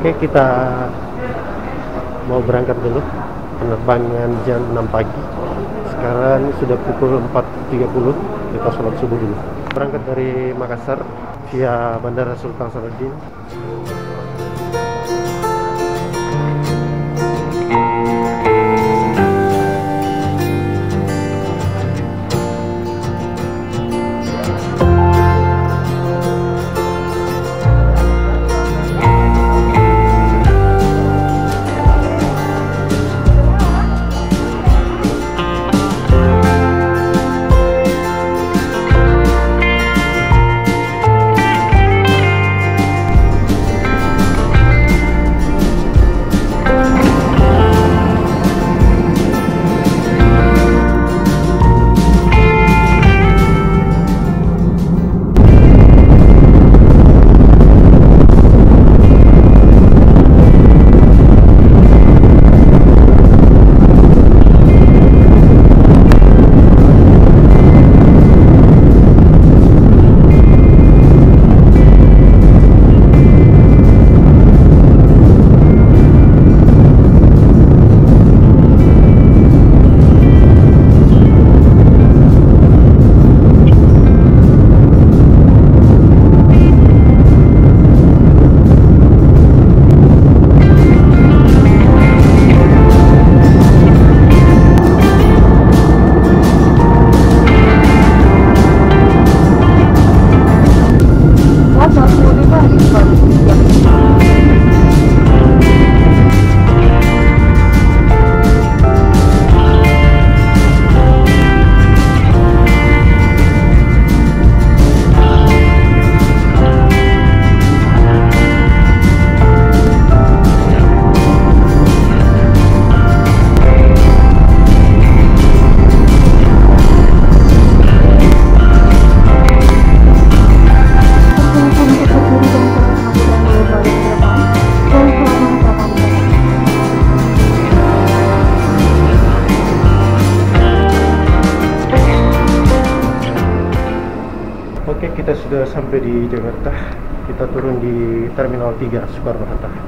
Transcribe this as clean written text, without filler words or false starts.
Oke, kita mau berangkat dulu. Penerbangan jam 6 pagi. Sekarang sudah pukul 4.30. Kita sholat subuh dulu. Berangkat dari Makassar via Bandara Sultan Saladin. Oke, kita sudah sampai di Jakarta. Kita turun di Terminal 3 Soekarno Hatta.